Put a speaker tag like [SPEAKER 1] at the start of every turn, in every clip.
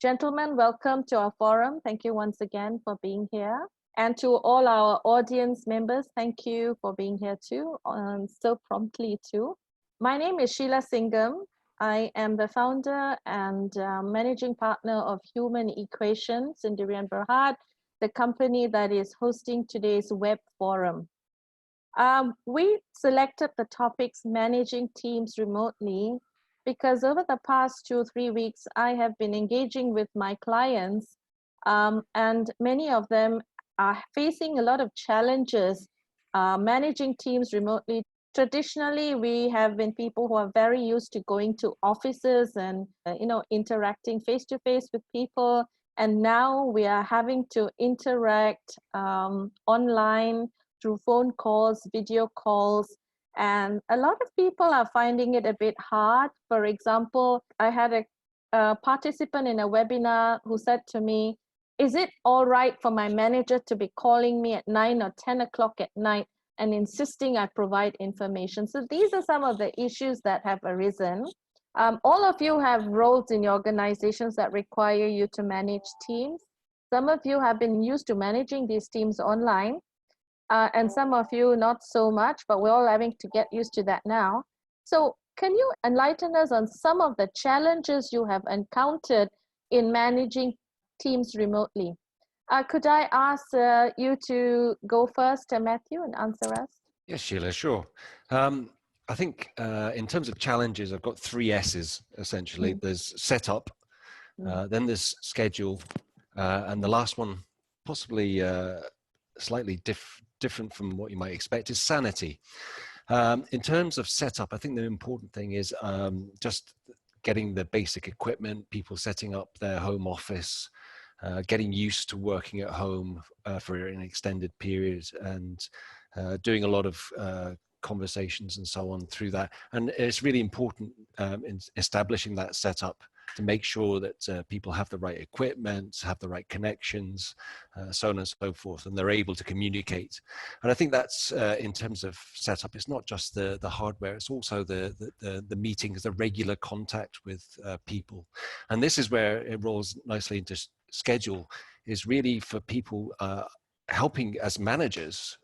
[SPEAKER 1] Gentlemen, welcome to our forum. Thank you once again for being here. And to all our audience members, thank you for being here too, so promptly too. My name is Sheila Singham. I am the founder and managing partner of Human Equations in Durian Berhad, the company that is hosting today's web forum. We selected the topics managing teams remotely because over the past 2-3 weeks, I have been engaging with my clients and many of them are facing a lot of challenges managing teams remotely. Traditionally, we have been people who are very used to going to offices and interacting face-to-face with people. And now we are having to interact online through phone calls, video calls, and a lot of people are finding it a bit hard. For example, I had a participant in a webinar who said to me, is it all right for my manager to be calling me at 9 or 10 o'clock at night and insisting I provide information? So these are some of the issues that have arisen. All of you have roles in your organizations that require you to manage teams. Some of you have been used to managing these teams online, and some of you not so much, but we're all having to get used to that now. So can you enlighten us on some of the challenges you have encountered in managing teams remotely? Could I ask you to go first, Matthew, and answer us?
[SPEAKER 2] Yes, Sheila, sure. I think in terms of challenges, I've got 3 S's essentially. There's setup, then there's schedule, and the last one, possibly slightly different from what you might expect, is sanity. In terms of setup, I think the important thing is just getting the basic equipment, people setting up their home office, getting used to working at home for an extended period, and doing a lot of conversations and so on through that. And it's really important in establishing that setup to make sure that people have the right equipment, have the right connections, so on and so forth, and they're able to communicate. And I think that's in terms of setup, it's not just the hardware, it's also the meetings, the regular contact with people. And this is where it rolls nicely into schedule, is really for people helping as managers,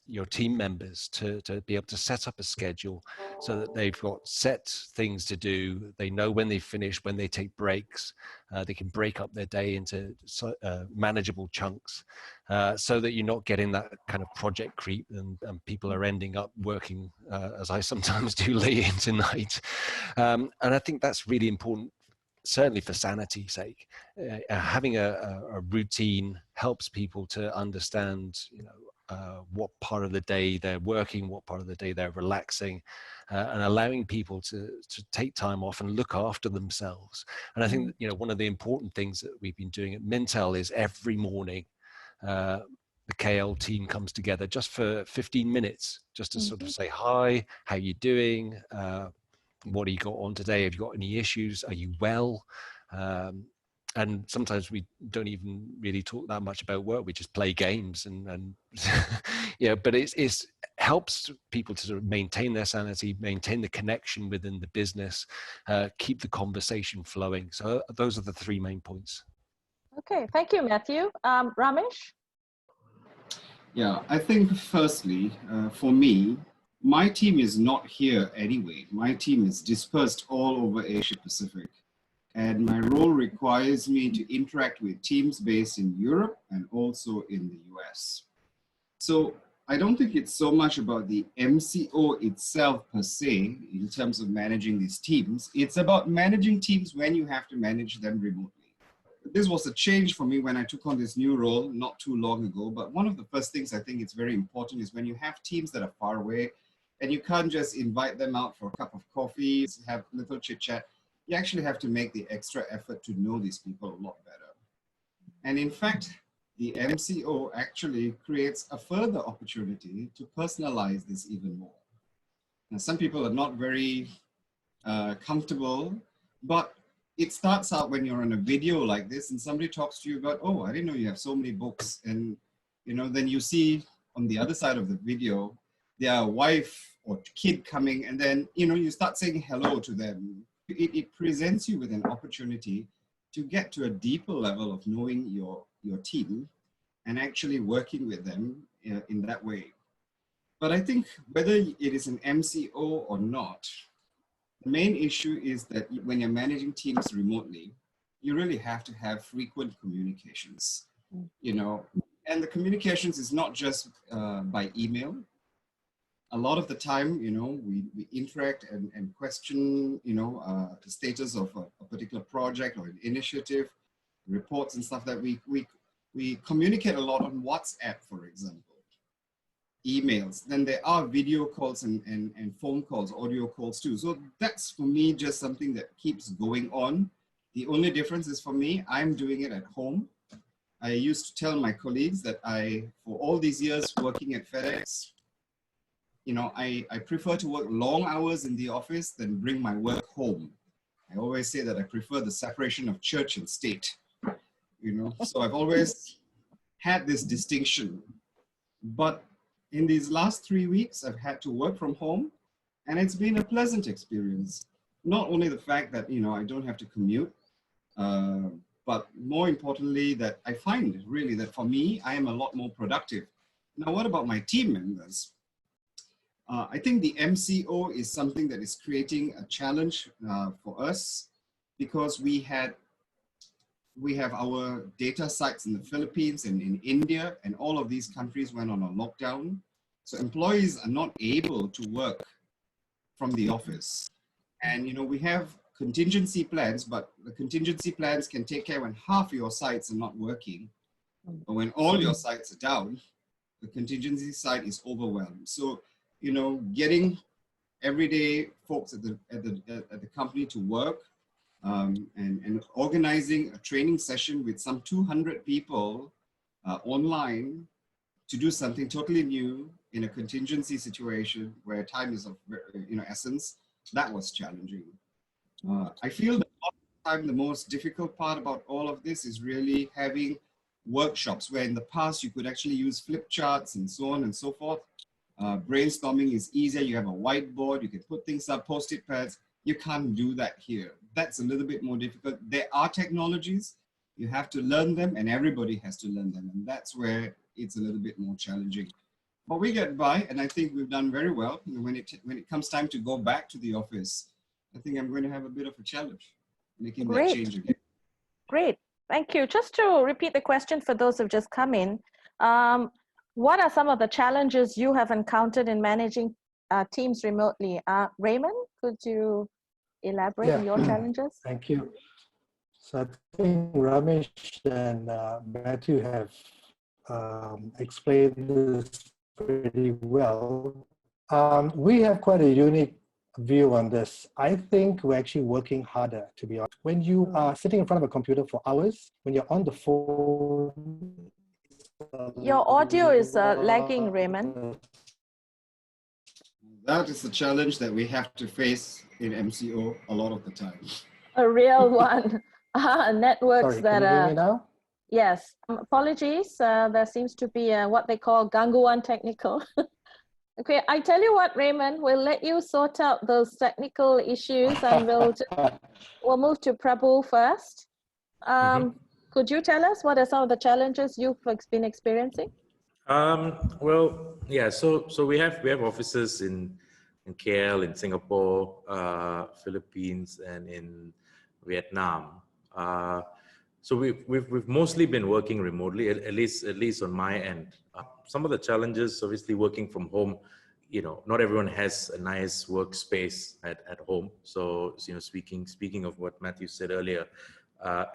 [SPEAKER 2] your team members to be able to set up a schedule so that they've got set things to do. They know when they finish, when they take breaks. They can break up their day into manageable chunks so that you're not getting that kind of project creep and people are ending up working, as I sometimes do, late into night. And I think that's really important, certainly for sanity's sake. Having a routine helps people to understand, what part of the day they're working, what part of the day they're relaxing, and allowing people to take time off and look after themselves. And I think, one of the important things that we've been doing at Mintel is every morning, the KL team comes together just for 15 minutes, just to sort of say, hi, how you doing? What do you got on today? Have you got any issues? Are you well? And sometimes we don't even really talk that much about work. We just play games and but it's helps people to sort of maintain their sanity, maintain the connection within the business, keep the conversation flowing. So those are the 3 main points.
[SPEAKER 1] Okay, thank you, Matthew. Ramesh?
[SPEAKER 3] Yeah, I think firstly, for me, my team is not here anyway. My team is dispersed all over Asia Pacific. And my role requires me to interact with teams based in Europe and also in the US. So I don't think it's so much about the MCO itself per se, in terms of managing these teams. It's about managing teams when you have to manage them remotely. This was a change for me when I took on this new role not too long ago. But one of the first things I think it's very important is when you have teams that are far away and you can't just invite them out for a cup of coffee, have a little chit chat. You actually have to make the extra effort to know these people a lot better. And in fact, the MCO actually creates a further opportunity to personalize this even more. Now, some people are not very comfortable, but it starts out when you're on a video like this and somebody talks to you about, oh, I didn't know you have so many books. And then you see on the other side of the video, their wife or kid coming, and then you start saying hello to them. It presents you with an opportunity to get to a deeper level of knowing your team and actually working with them in that way. But I think whether it is an MCO or not, the main issue is that when you're managing teams remotely, you really have to have frequent communications, you know, and the communications is not just by email. A lot of the time, you know, we interact and question, you know, the status of a particular project or an initiative, reports and stuff that we communicate a lot on WhatsApp, for example, emails. Then there are video calls and phone calls, audio calls too. So that's for me just something that keeps going on. The only difference is for me, I'm doing it at home. I used to tell my colleagues that for all these years working at FedEx, you know, I prefer to work long hours in the office than bring my work home. I always say that I prefer the separation of church and state, you know, so I've always had this distinction. But in these last 3 weeks, I've had to work from home, and it's been a pleasant experience. Not only the fact that, you know, I don't have to commute, but more importantly, that I find really that for me, I am a lot more productive. Now, what about my team members? I think the MCO is something that is creating a challenge for us because we have our data sites in the Philippines and in India, and all of these countries went on a lockdown. So employees are not able to work from the office. And, you know, we have contingency plans, but the contingency plans can take care when half your sites are not working. But when all your sites are down, the contingency side is overwhelmed. So, you know, getting everyday folks at the company to work and organizing a training session with some 200 people online to do something totally new in a contingency situation where time is of, you know, essence, that was challenging. I feel that the most difficult part about all of this is really having workshops where in the past you could actually use flip charts and so on and so forth. Brainstorming is easier. You have a whiteboard, you can put things up, post-it pads. You can't do that here. That's a little bit more difficult. There are technologies, you have to learn them, and everybody has to learn them. And that's where it's a little bit more challenging. But we get by, and I think we've done very well. You know, when it comes time to go back to the office, I think I'm going to have a bit of a challenge making that change again.
[SPEAKER 1] Great, thank you. Just to repeat the question for those who've just come in, what are some of the challenges you have encountered in managing teams remotely? Raymond, could you elaborate on your challenges?
[SPEAKER 4] Thank you. So I think Ramesh and Matthew have explained this pretty well. We have quite a unique view on this. I think we're actually working harder, to be honest. When you are sitting in front of a computer for hours, when you're on the phone,
[SPEAKER 1] your audio is lagging, Raymond.
[SPEAKER 3] That is the challenge that we have to face in MCO a lot of the time.
[SPEAKER 1] A real one. Networks.
[SPEAKER 4] Sorry,
[SPEAKER 1] that
[SPEAKER 4] can you hear me now?
[SPEAKER 1] Yes, apologies. There seems to be what they call gangguan technical. Okay, I tell you what, Raymond, we'll let you sort out those technical issues and we'll move to Prabhu first. Could you tell us what are some of the challenges you've been experiencing?
[SPEAKER 5] Well, yeah, so we have offices in KL, in Singapore, Philippines, and in Vietnam. So we've mostly been working remotely, at least on my end. Some of the challenges, obviously, working from home. You know, not everyone has a nice workspace at home. So you know, speaking of what Matthew said earlier,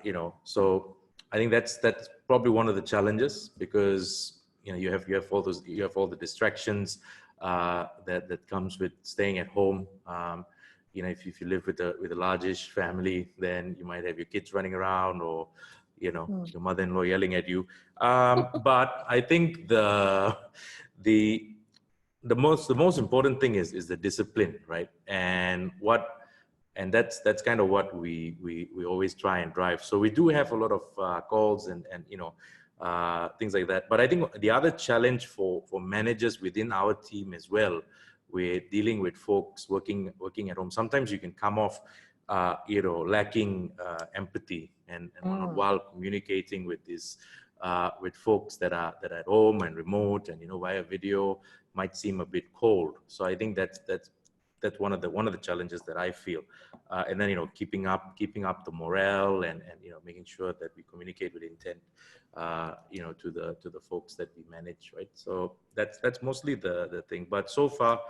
[SPEAKER 5] you know, so I think that's probably one of the challenges, because you know you have all the distractions that comes with staying at home. You know, if you live with a largish family, then you might have your kids running around, or you know, your mother-in-law yelling at you. But I think the most important thing is the discipline, right? And that's kind of what we always try and drive. So we do have a lot of calls and you know, things like that. But I think the other challenge for managers within our team as well, we're dealing with folks working at home. Sometimes you can come off lacking empathy and while communicating with with folks that are at home and remote and via video might seem a bit cold. So I think that's one of the challenges that I feel, and then keeping up the morale and making sure that we communicate with intent, to the folks that we manage, right? So that's mostly the thing. But so far,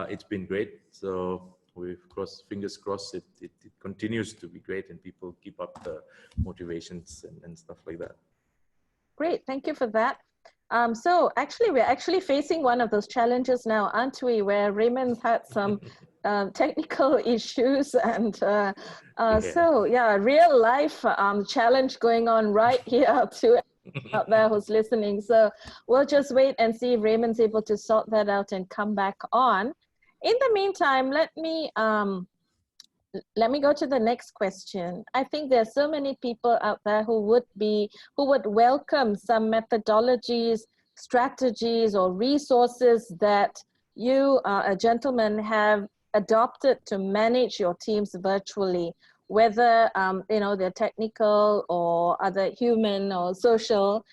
[SPEAKER 5] it's been great. So we've fingers crossed it continues to be great and people keep up the motivations and stuff like that.
[SPEAKER 1] Great, thank you for that. So actually, we're actually facing one of those challenges now, aren't we? Where Raymond's had some technical issues, and so yeah, real life challenge going on right here to out there who's listening. So we'll just wait and see if Raymond's able to sort that out and come back on. In the meantime, let me go to the next question. I think there's so many people out there who would welcome some methodologies, strategies, or resources that you, a gentleman, have adopted to manage your teams virtually, whether they're technical or other human or social.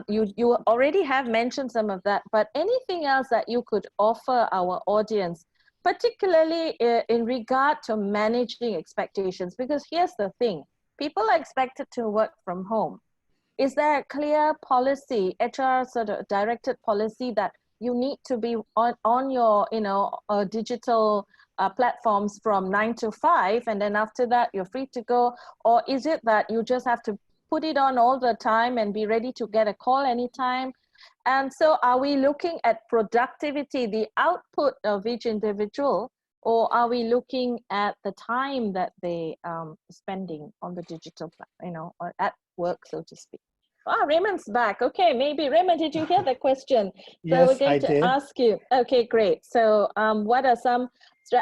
[SPEAKER 1] You already have mentioned some of that, but anything else that you could offer our audience, particularly in regard to managing expectations? Because here's the thing, people are expected to work from home. Is there a clear policy, HR sort of directed policy, that you need to be on your digital platforms from 9 to 5, and then after that you're free to go? Or is it that you just have to put it on all the time and be ready to get a call anytime? And so are we looking at productivity, the output of each individual, or are we looking at the time that they spending on the digital, or at work, so to speak? Raymond's back. Okay, maybe Raymond, did you hear the question?
[SPEAKER 4] Yes,
[SPEAKER 1] so we're going
[SPEAKER 4] I
[SPEAKER 1] to
[SPEAKER 4] did.
[SPEAKER 1] ask you. Okay, great. So what are some,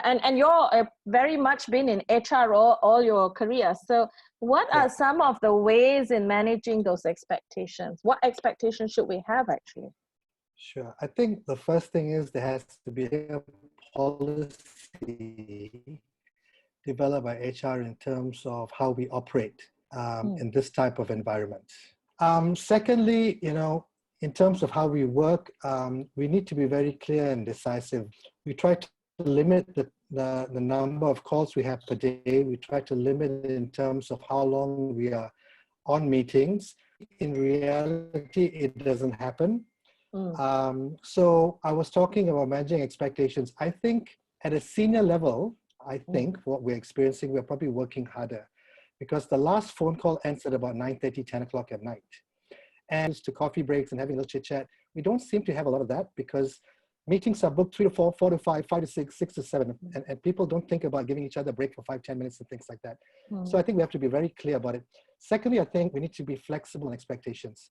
[SPEAKER 1] and you're very much been in HR all your career. So what are some of the ways in managing those expectations? What expectations should we have actually?
[SPEAKER 4] Sure. I think the first thing is there has to be a policy developed by HR in terms of how we operate in this type of environment. Secondly, in terms of how we work, we need to be very clear and decisive. We try to limit the number of calls we have per day. We try to limit it in terms of how long we are on meetings. In reality, it doesn't happen. So I was talking about managing expectations. I think at a senior level, I think what we're experiencing, we're probably working harder, because the last phone call ends at about 9:30, 10 o'clock at night. And to coffee breaks and having a little chit chat, we don't seem to have a lot of that, because meetings are booked 3 to 4, 4 to 5, 5 to 6, 6 to 7, and people don't think about giving each other a break for 5-10 minutes and things like that. So I think we have to be very clear about it. Secondly, I think we need to be flexible in expectations,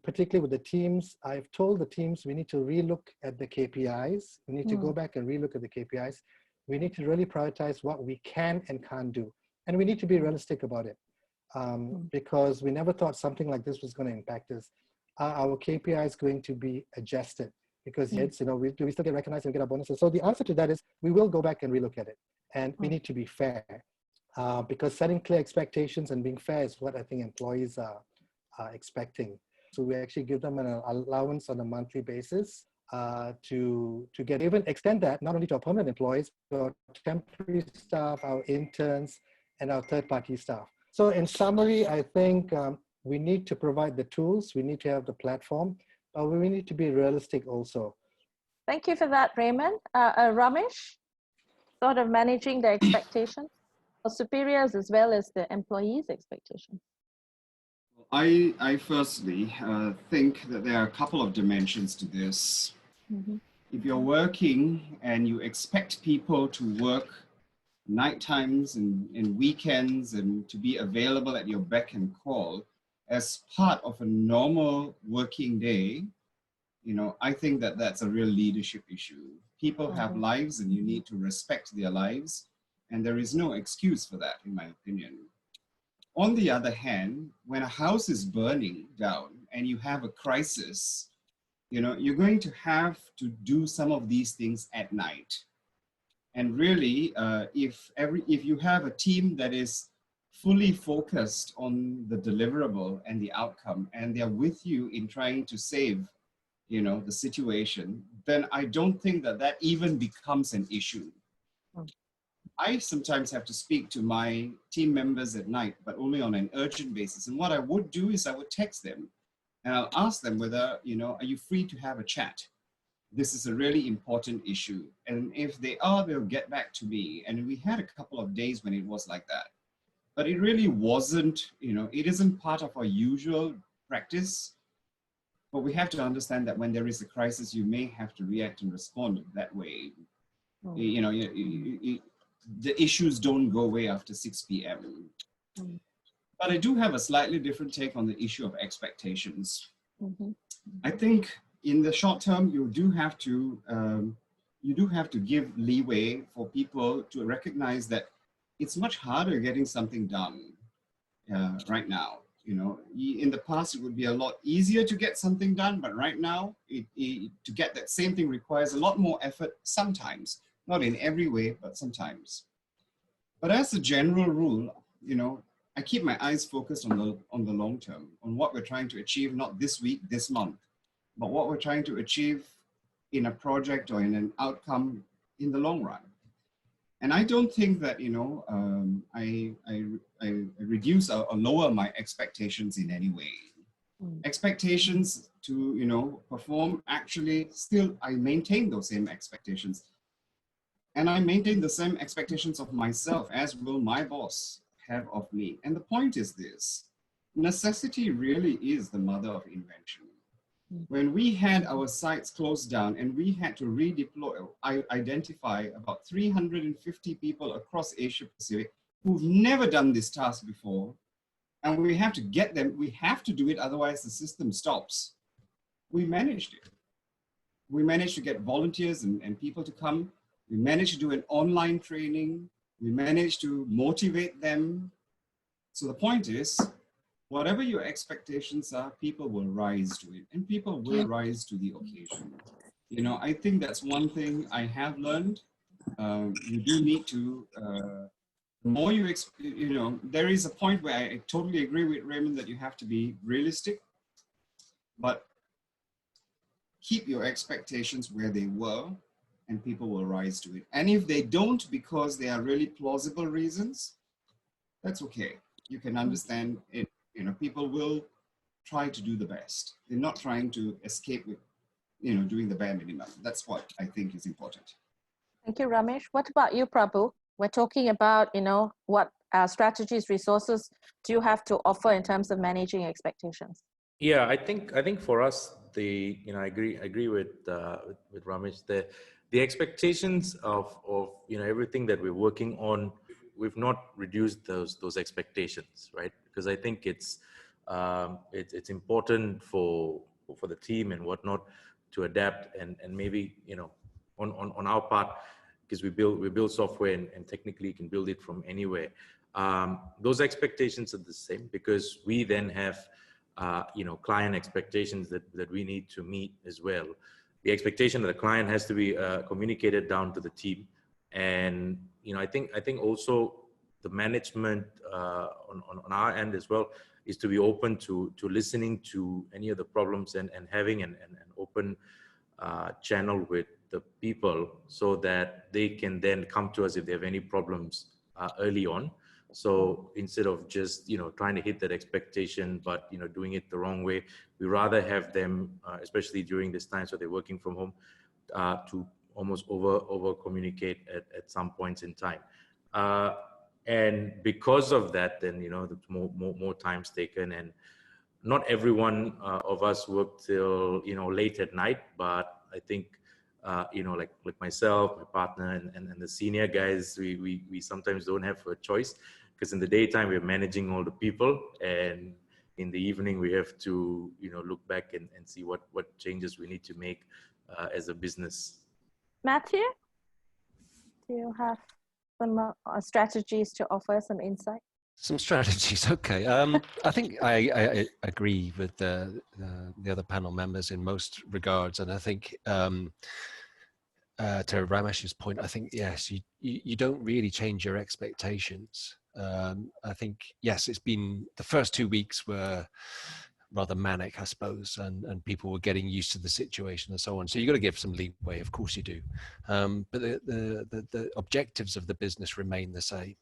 [SPEAKER 4] particularly with the teams. I've told the teams we need to relook at the KPIs. We need to go back and relook at the KPIs. We need to really prioritize what we can and can't do. And we need to be realistic about it, because we never thought something like this was going to impact us. Our KPI is going to be adjusted, because we still get recognized and get our bonuses. So the answer to that is we will go back and relook at it. And we need to be fair, because setting clear expectations and being fair is what I think employees are expecting. So we actually give them an allowance on a monthly basis to even extend that not only to our permanent employees, but our temporary staff, our interns, and our third-party staff. So in summary, I think we need to provide the tools, we need to have the platform, but we need to be realistic also.
[SPEAKER 1] Thank you for that, Raymond. Ramesh, sort of managing the expectations of superiors as well as the employees' expectations.
[SPEAKER 3] I firstly think that there are a couple of dimensions to this. If you're working and you expect people to work night times and weekends and to be available at your beck and call as part of a normal working day, I think that that's a real leadership issue. People have lives and you need to respect their lives, and there is no excuse for that, in my opinion. On the other hand, when a house is burning down and you have a crisis, you're going to have to do some of these things at night. And really, if you have a team that is fully focused on the deliverable and the outcome, and they're with you in trying to save, you know, the situation, then I don't think that that even becomes an issue. I sometimes have to speak to my team members at night, but only on an urgent basis. And what I would do is I would text them and I'll ask them whether, you know, are you free to have a chat? This is a really important issue. And if they are, they'll get back to me. And we had a couple of days when it was like that. But it really wasn't, you know, it isn't part of our usual practice. But we have to understand that when there is a crisis, you may have to react and respond that way. You know, the issues don't go away after 6 p.m. But I do have a slightly different take on the issue of expectations. I think in the short term, you do have to give leeway for people to recognize that it's much harder getting something done right now. You know, in the past, it would be a lot easier to get something done, but right now, to get that same thing requires a lot more effort sometimes. Not in every way, but sometimes. But as a general rule, you know, I keep my eyes focused on the long term, on what we're trying to achieve, not this week, this month, but what we're trying to achieve in a project or in an outcome in the long run. And I don't think that, you know, I reduce or lower my expectations in any way. Expectations to, you know, perform, actually still, I maintain those same expectations. And I maintain the same expectations of myself as will my boss have of me. And the point is this: necessity really is the mother of invention. When we had our sites closed down and we had to redeploy, I identify about 350 people across Asia Pacific who've never done this task before. And we have to get them, we have to do it, otherwise the system stops. We managed it. We managed to get volunteers and people to come. We managed to do an online training. We managed to motivate them. So the point is, whatever your expectations are, people will rise to it, and people will rise to the occasion. You know, I think that's one thing I have learned. You do need to, the more you know, there is a point where I totally agree with Raymond that you have to be realistic, but keep your expectations where they were, and people will rise to it. And if they don't, because they are really plausible reasons, that's okay. You can understand it. You know, people will try to do the best. They're not trying to escape with, you know, doing the bare minimum. That's what I think is important.
[SPEAKER 1] Thank you, Ramesh. What about you, Prabhu? We're talking about, you know, what strategies, resources do you have to offer in terms of managing expectations?
[SPEAKER 5] Yeah, I think for us, you know, I agree with Ramesh. The expectations of you know, everything that we're working on, we've not reduced those expectations, right? Because I think it's important for the team and whatnot to adapt and maybe, you know, on our part, because we build software and technically can build it from anywhere. Those expectations are the same, because we then have you know, client expectations that we need to meet as well. The expectation of the client has to be communicated down to the team. And, you know, I think also the management on our end as well is to be open to listening to any of the problems and having an open channel with the people, so that they can then come to us if they have any problems early on. So instead of just, you know, trying to hit that expectation, but, you know, doing it the wrong way, we rather have them, especially during this time, so they're working from home, to almost over communicate at some points in time. And because of that, then, you know, the more time's taken, and not everyone of us work till, you know, late at night, but I think, you know, like myself, my partner, and the senior guys, we sometimes don't have a choice, because in the daytime we're managing all the people, and in the evening we have to, you know, look back and see what changes we need to make as a business.
[SPEAKER 1] Matthew, do you have some strategies to offer, some insight?
[SPEAKER 2] Some strategies, okay. I think I agree with the other panel members in most regards, and I think to Ramesh's point, I think, yes, you don't really change your expectations. I think, yes, it's been, the first 2 weeks were rather manic, I suppose, and people were getting used to the situation and so on. So you got to give some leeway, of course you do. But the objectives of the business remain the same.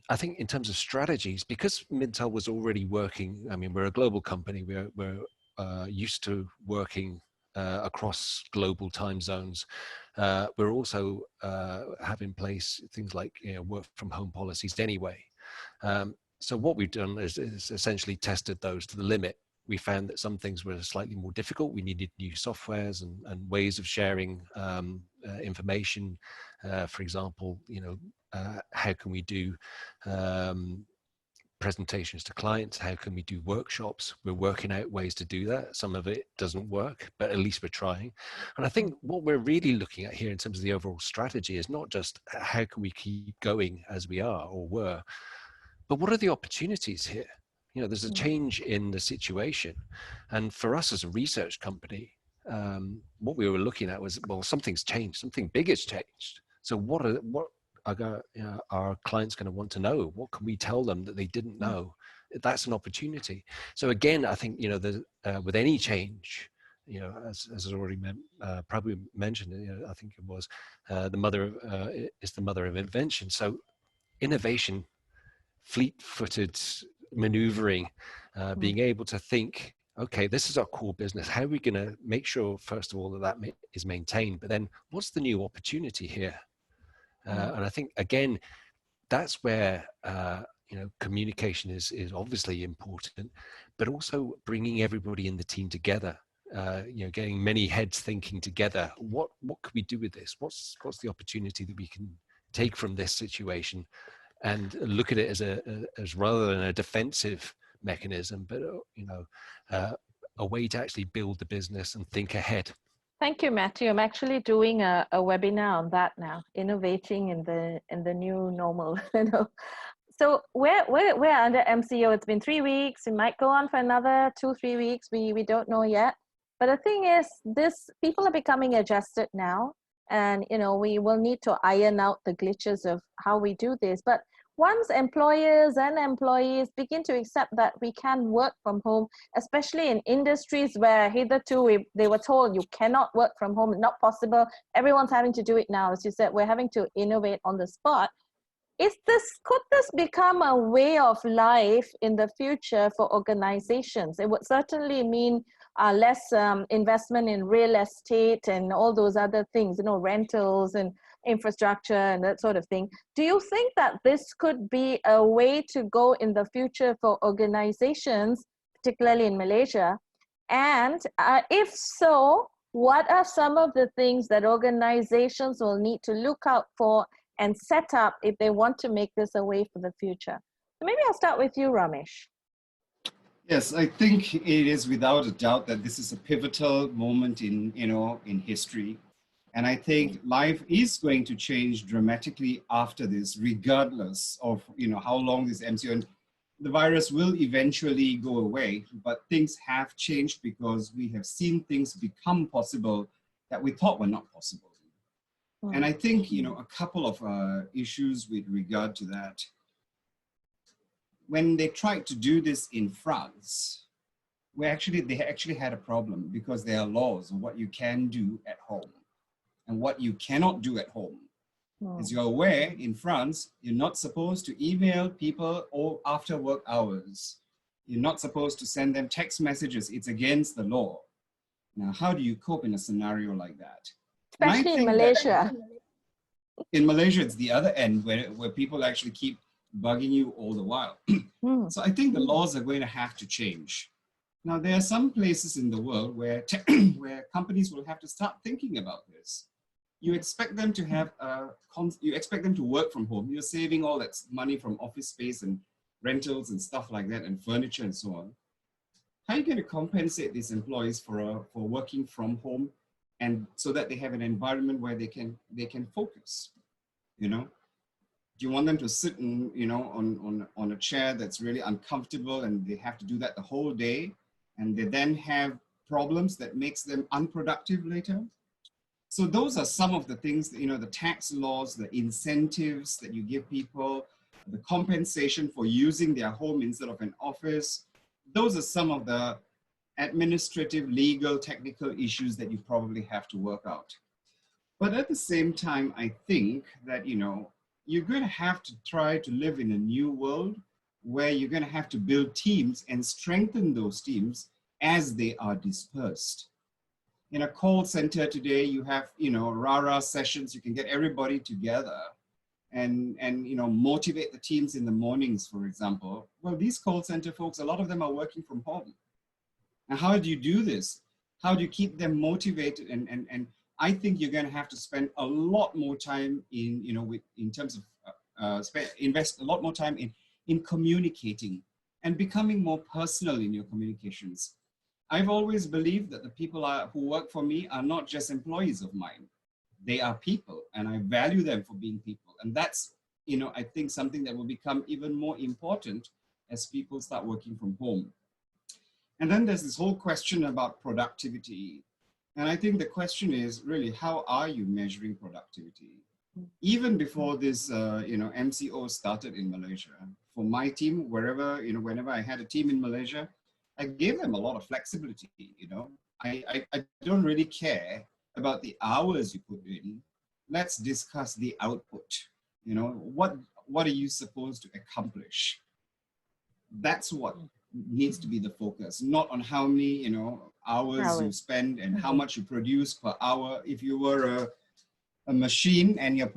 [SPEAKER 2] I think in terms of strategies, because Mintel was already working, I mean, we're a global company, we're used to working across global time zones. We're also have in place things like, you know, work from home policies anyway. So what we've done is essentially tested those to the limit. We found that some things were slightly more difficult. We needed new softwares and ways of sharing information. For example, you know, how can we do presentations to clients? How can we do workshops? We're working out ways to do that. Some of it doesn't work, but at least we're trying. And I think what we're really looking at here in terms of the overall strategy is not just how can we keep going as we are or were, but what are the opportunities here? You know, there's a change in the situation. And for us as a research company, what we were looking at was, well, something's changed, something big has changed. So what are our clients going to want to know? What can we tell them that they didn't know? That's an opportunity. So again, I think, you know, with any change, you know, as I already probably mentioned, you know, I think it was the mother is the mother of invention. So innovation, fleet-footed maneuvering, being able to think, okay, this is our core business. How are we going to make sure, first of all, that is maintained? But then what's the new opportunity here? And I think, again, that's where, you know, communication is obviously important, but also bringing everybody in the team together, you know, getting many heads thinking together. What could we do with this? What's the opportunity that we can take from this situation and look at it as rather than a defensive mechanism, but, you know, a way to actually build the business and think ahead.
[SPEAKER 1] Thank you, Matthew. I'm actually doing a webinar on that now, innovating in the new normal. You know, so we're under MCO. It's been 3 weeks. It might go on for another 2-3 weeks. We don't know yet. But the thing is, people are becoming adjusted now, and you know, we will need to iron out the glitches of how we do this. But once employers and employees begin to accept that we can work from home, especially in industries where hitherto they were told you cannot work from home, not possible, everyone's having to do it now. As you said, we're having to innovate on the spot. Could this become a way of life in the future for organizations? It would certainly mean less investment in real estate and all those other things, you know, rentals and infrastructure and that sort of thing. Do you think that this could be a way to go in the future for organizations, particularly in Malaysia? And if so, what are some of the things that organizations will need to look out for and set up if they want to make this a way for the future? So maybe I'll start with you, Ramesh.
[SPEAKER 3] Yes, I think it is without a doubt that this is a pivotal moment in, you know, in history. And I think life is going to change dramatically after this, regardless of, you know, how long this MCO, and the virus will eventually go away, but things have changed because we have seen things become possible that we thought were not possible. And I think, you know, a couple of issues with regard to that. When they tried to do this in France, they actually had a problem because there are laws on what you can do at home and what you cannot do at home. As you're aware, in France, you're not supposed to email people or after work hours. You're not supposed to send them text messages. It's against the law. Now, how do you cope in a scenario like that?
[SPEAKER 1] Especially in Malaysia.
[SPEAKER 3] In Malaysia, it's the other end where people actually keep bugging you all the while. So I think the laws are going to have to change. Now, there are some places in the world where, where companies will have to start thinking about this. You expect them to have you expect them to work from home. You're saving all that money from office space and rentals and stuff like that and furniture and so on. How are you going to compensate these employees for working from home and so that they have an environment where they can focus? You know, do you want them to sit in, you know, on a chair that's really uncomfortable and they have to do that the whole day and they then have problems that makes them unproductive later? So those are some of the things that, the tax laws, the incentives that you give people, the compensation for using their home instead of an office. Those are some of the administrative, legal, technical issues that you probably have to work out. But at the same time, I think that, you're going to have to try to live in a new world where you're going to have to build teams and strengthen those teams as they are dispersed. In a call center today, you have, rah-rah sessions. You can get everybody together and motivate the teams in the mornings, for example. Well, these call center folks, a lot of them are working from home. And how do you do this? How do you keep them motivated? And I think you're going to have to spend a lot more time invest a lot more time in communicating and becoming more personal in your communications. I've always believed that the people who work for me are not just employees of mine. They are people, and I value them for being people. And that's, I think something that will become even more important as people start working from home. And then there's this whole question about productivity. And I think the question is really, how are you measuring productivity? Even before this, MCO started in Malaysia, for my team, whenever I had a team in Malaysia, I gave them a lot of flexibility. I don't really care about the hours you put in. Let's discuss the output. What are you supposed to accomplish? That's what needs to be the focus, not on how many hours you spend and how much you produce per hour. If you were a machine and you're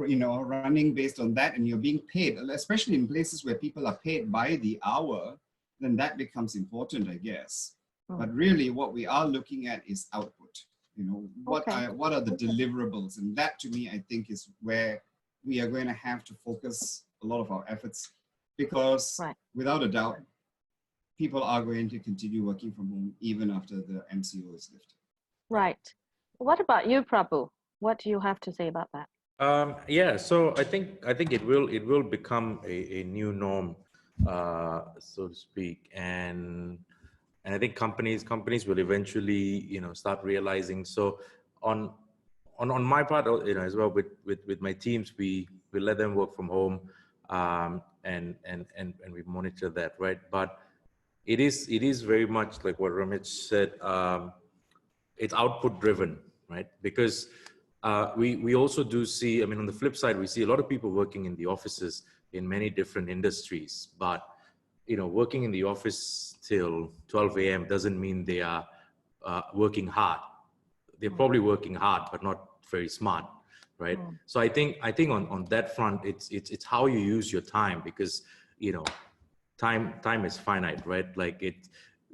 [SPEAKER 3] running based on that and you're being paid, especially in places where people are paid by the hour, then that becomes important, I guess. But really what we are looking at is output. What are the deliverables? And that to me, I think is where we are going to have to focus a lot of our efforts, because without a doubt, people are going to continue working from home even after the MCO is lifted.
[SPEAKER 1] Right. What about you, Prabhu? What do you have to say about that?
[SPEAKER 5] Yeah, so I think it will become a new norm, so to speak, and I think companies will eventually start realizing. So on my part, as well with my teams, we let them work from home, and we monitor that, right? But it is very much like what Ramesh said. It's output driven, right? Because we also do see, on the flip side, we see a lot of people working in the offices in many different industries, but working in the office till 12 a.m. doesn't mean they are working hard. They're probably working hard, but not very smart, right? So I think on that front, it's how you use your time, because time is finite, right? Like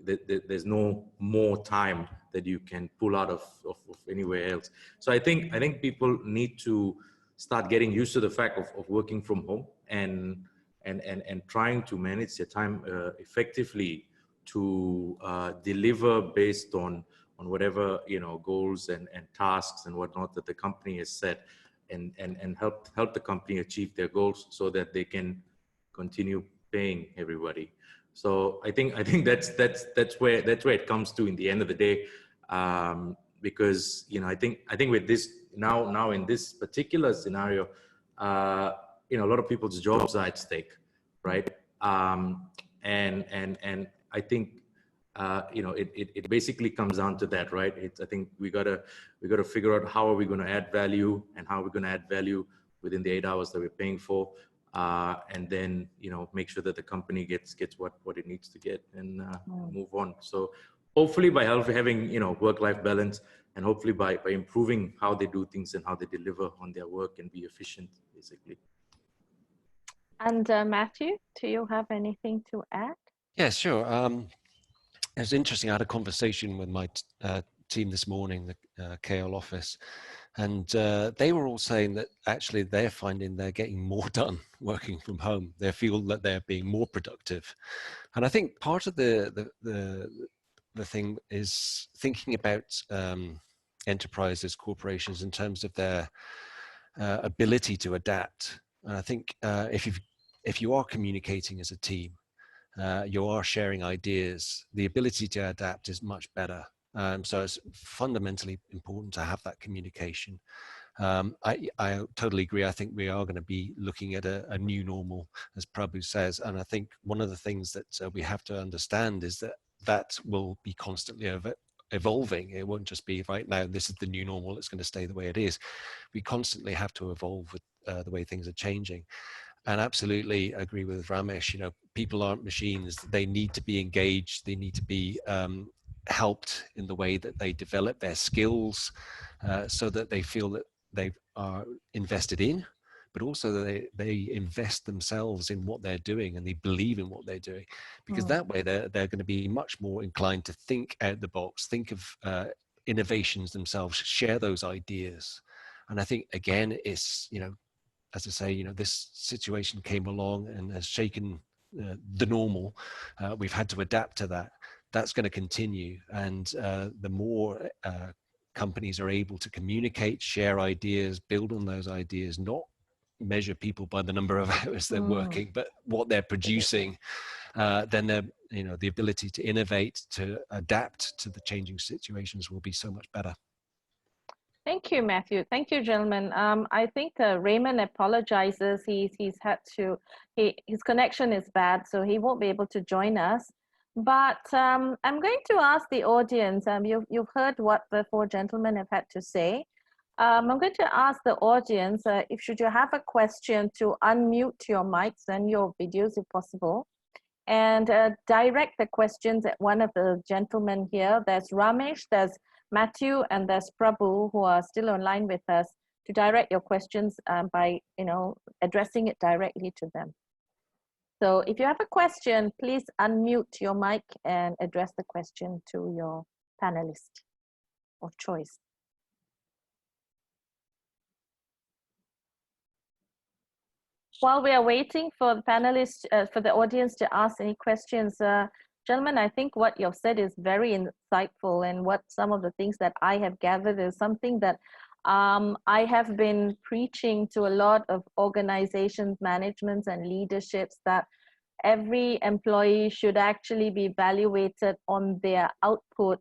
[SPEAKER 5] there's no more time that you can pull out of anywhere else. So I think people need to start getting used to the fact of working from home and trying to manage their time effectively to deliver based on whatever goals and tasks and whatnot that the company has set, and help the company achieve their goals so that they can continue paying everybody. So I think that's where it comes to in the end of the day, because I think with this now in this particular scenario, a lot of people's jobs are at stake, right? And I think it basically comes down to that, right? I think we gotta figure out how are we going to add value, and how are we going to add value within the 8 hours that we're paying for. And then make sure that the company gets what it needs to get, and move on. So hopefully by having work-life balance, and hopefully by improving how they do things and how they deliver on their work and be efficient, basically.
[SPEAKER 1] And Matthew, do you have anything to add?
[SPEAKER 2] Yeah, sure. It was interesting. I had a conversation with my team this morning, the KL office, and they were all saying that actually they're finding they're getting more done working from home. They feel that they're being more productive. And I think part of the thing is thinking about enterprises, corporations, in terms of their ability to adapt. And I think if you are communicating as a team, you are sharing ideas, the ability to adapt is much better. So it's fundamentally important to have that communication. I totally agree. I think we are going to be looking at a new normal, as Prabhu says. And I think one of the things that we have to understand is that that will be constantly evolving. It won't just be right now, this is the new normal, it's going to stay the way it is. We constantly have to evolve with the way things are changing. And absolutely agree with Ramesh, you know, people aren't machines. They need to be engaged. They need to be helped in the way that they develop their skills so that they feel that they are invested in, but also that they invest themselves in what they're doing and they believe in what they're doing, because that way they're going to be much more inclined to think out the box, think of innovations themselves, share those ideas. And I think, again, it's, you know, as I say, you know, this situation came along and has shaken the normal. We've had to adapt to that. That's going to continue. And the more companies are able to communicate, share ideas, build on those ideas, not measure people by the number of hours they're working, but what they're producing, then they're, you know, the ability to innovate, to adapt to the changing situations will be so much better.
[SPEAKER 1] Thank you, Matthew. Thank you, gentlemen. I think Raymond apologizes. He's had to, his connection is bad, so he won't be able to join us. But I'm going to ask the audience, you've heard what the four gentlemen have had to say. I'm going to ask the audience, if should you have a question, to unmute your mics and your videos if possible, and direct the questions at one of the gentlemen here. There's Ramesh, there's Matthew, and there's Prabhu, who are still online with us, to direct your questions by, you know, addressing it directly to them. So if you have a question, please unmute your mic and address the question to your panelist of choice. While we are waiting for the panelists, for the audience to ask any questions, gentlemen, I think what you've said is very insightful, and what some of the things that I have gathered is something that I have been preaching to a lot of organizations, managements, and leaderships, that every employee should actually be evaluated on their output,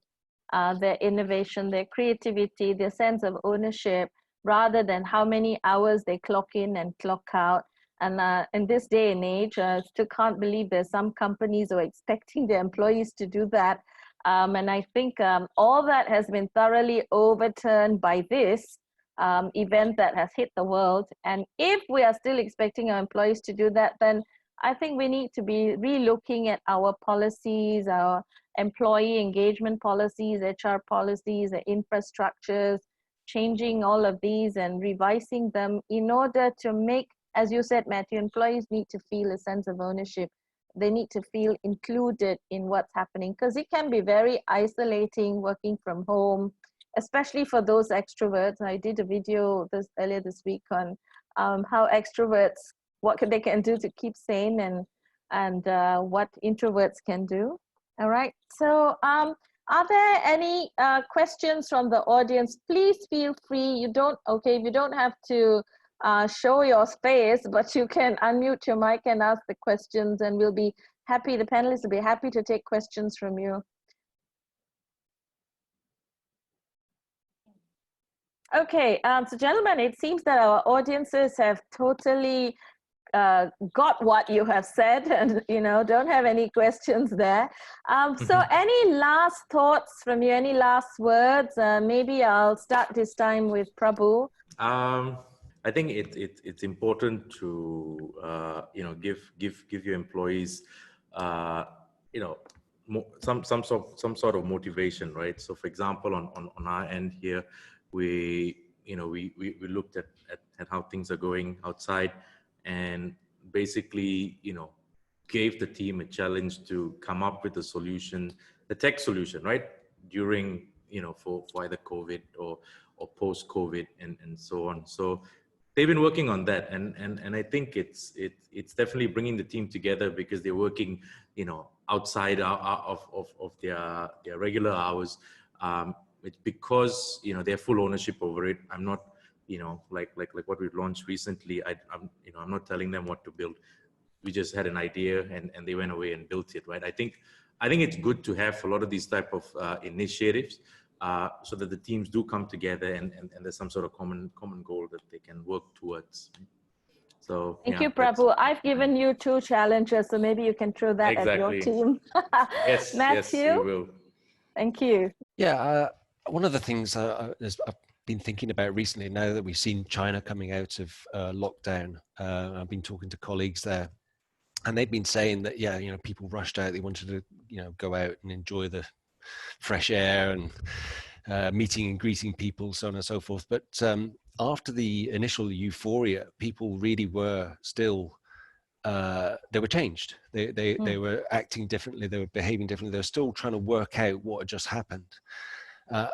[SPEAKER 1] their innovation, their creativity, their sense of ownership, rather than how many hours they clock in and clock out. And in this day and age, I still can't believe there's some companies who are expecting their employees to do that. And I think all that has been thoroughly overturned by this event that has hit the world. And if we are still expecting our employees to do that, then I think we need to be relooking at our policies, our employee engagement policies, HR policies, the infrastructures, changing all of these and revising them in order to make, as you said, Matthew, employees need to feel a sense of ownership. They need to feel included in what's happening, because it can be very isolating working from home, especially for those extroverts. I did a video earlier this week on how extroverts, what they can do to keep sane, and what introverts can do. All right. So are there any questions from the audience? Please feel free. You don't have to show your face, but you can unmute your mic and ask the questions, and we'll be happy, the panelists will be happy to take questions from you. Okay, so gentlemen, it seems that our audiences have totally got what you have said, and don't have any questions there. So any last thoughts from you, any last words? Maybe I'll start this time with Prabhu.
[SPEAKER 5] I think it's important to give your employees some sort of motivation, right? So for example, on our end here, we looked at how things are going outside, and basically gave the team a challenge to come up with a solution, a tech solution, right, during for either COVID or post COVID and so on. So they've been working on that, and I think it's definitely bringing the team together, because they're working outside of their regular hours. It's because they have full ownership over it. I'm not like what we've launched recently. I'm not telling them what to build. We just had an idea and they went away and built it, right? I think I think it's good to have a lot of these type of initiatives so that the teams do come together and there's some sort of common goal that they can work towards. So
[SPEAKER 1] Thank
[SPEAKER 5] yeah,
[SPEAKER 1] you, Prabhu. I've given you 2 challenges, so maybe you can throw that at your team.
[SPEAKER 5] Yes,
[SPEAKER 1] Matthew,
[SPEAKER 5] yes, we will.
[SPEAKER 1] Thank you.
[SPEAKER 2] Yeah, one of the things I've been thinking about recently, now that we've seen China coming out of lockdown, I've been talking to colleagues there, and they've been saying that, yeah, you know, people rushed out, they wanted to, you know, go out and enjoy the fresh air and meeting and greeting people, so on and so forth. But after the initial euphoria, people really were still, they were changed. They were acting differently, they were behaving differently, they were still trying to work out what had just happened.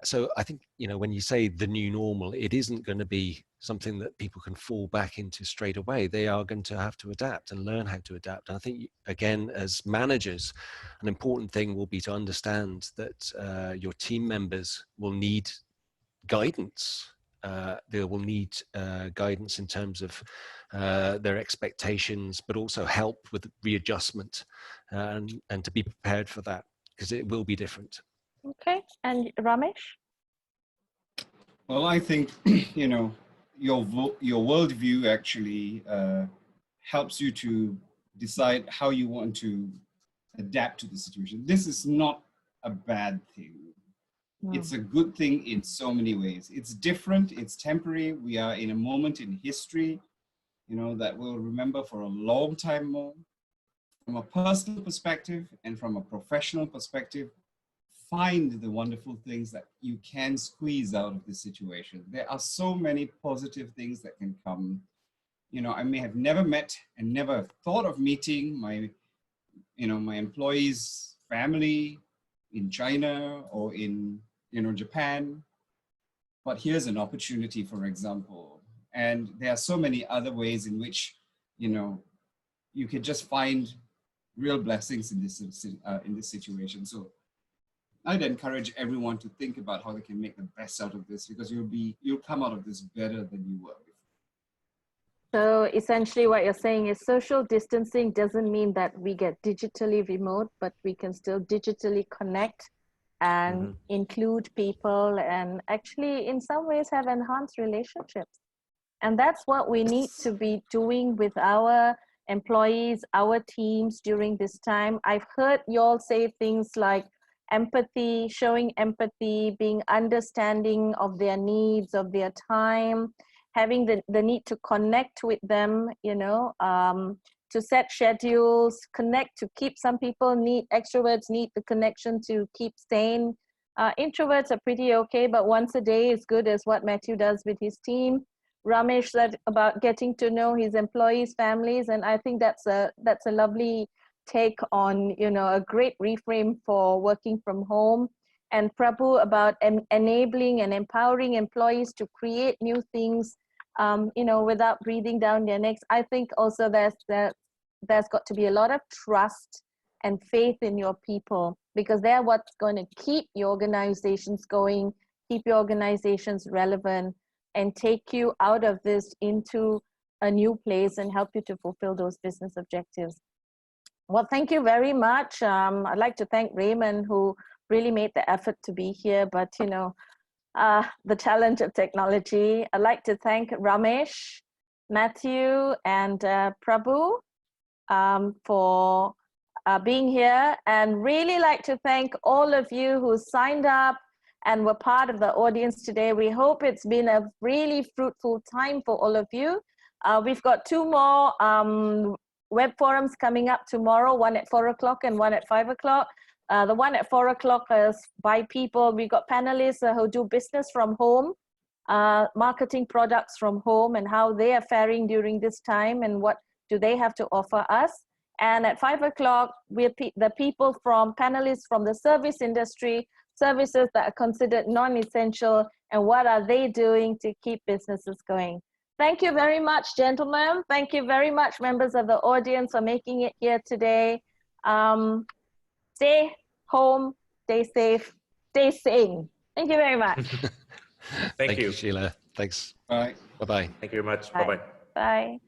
[SPEAKER 2] So I think, you know, when you say the new normal, it isn't going to be something that people can fall back into straight away. They are going to have to adapt and learn how to adapt. And I think, again, as managers, an important thing will be to understand that your team members will need guidance. They will need guidance in terms of their expectations, but also help with readjustment and to be prepared for that, because it will be different.
[SPEAKER 1] Okay, and Ramesh?
[SPEAKER 3] Well, I think, you know, your worldview actually helps you to decide how you want to adapt to the situation. This is not a bad thing. It's a good thing in so many ways. It's different, it's temporary. We are in a moment in history, you know, that we'll remember for a long time more. From a personal perspective and from a professional perspective, find the wonderful things that you can squeeze out of this situation. There are so many positive things that can come. You know, I may have never met and never thought of meeting my, you know, my employees' family in China or in, you know, Japan. But here's an opportunity, for example. And there are so many other ways in which, you know, you can just find real blessings in this situation. So I'd encourage everyone to think about how they can make the best out of this, because you'll come out of this better than you were before.
[SPEAKER 1] So essentially what you're saying is social distancing doesn't mean that we get digitally remote, but we can still digitally connect and include people and actually in some ways have enhanced relationships. And that's what we need to be doing with our employees, our teams during this time. I've heard you all say things like empathy, showing empathy, being understanding of their needs, of their time, having the need to connect with them, you know, to set schedules, connect, to keep. Some people need, extroverts need the connection to keep sane. Introverts are pretty okay, but once a day is good, as what Matthew does with his team. Ramesh said about getting to know his employees' families, and I think that's a lovely take on, you know, a great reframe for working from home. And Prabhu about enabling and empowering employees to create new things, you know, without breathing down their necks. I think also there's got to be a lot of trust and faith in your people, because they're what's going to keep your organizations going, keep your organizations relevant, and take you out of this into a new place and help you to fulfill those business objectives. Well, thank you very much. I'd like to thank Raymond, who really made the effort to be here, but you know, the challenge of technology. I'd like to thank Ramesh, Matthew, and Prabhu for being here, and really like to thank all of you who signed up and were part of the audience today. We hope it's been a really fruitful time for all of you. We've got 2 more web forums coming up tomorrow, one at 4 o'clock and one at 5 o'clock. The one at 4 o'clock is by people. We've got panelists who do business from home, marketing products from home, and how they are faring during this time and what do they have to offer us. And at 5 o'clock, we're the people from panelists from the service industry, services that are considered non-essential, and what are they doing to keep businesses going. Thank you very much, gentlemen. Thank you very much, members of the audience, for making it here today. Stay home, stay safe, stay sane. Thank you very much.
[SPEAKER 5] Thank you,
[SPEAKER 2] Sheila. Thanks.
[SPEAKER 3] Bye.
[SPEAKER 2] Bye-bye.
[SPEAKER 5] Thank you very much.
[SPEAKER 1] Bye.
[SPEAKER 5] Bye-bye.
[SPEAKER 1] Bye.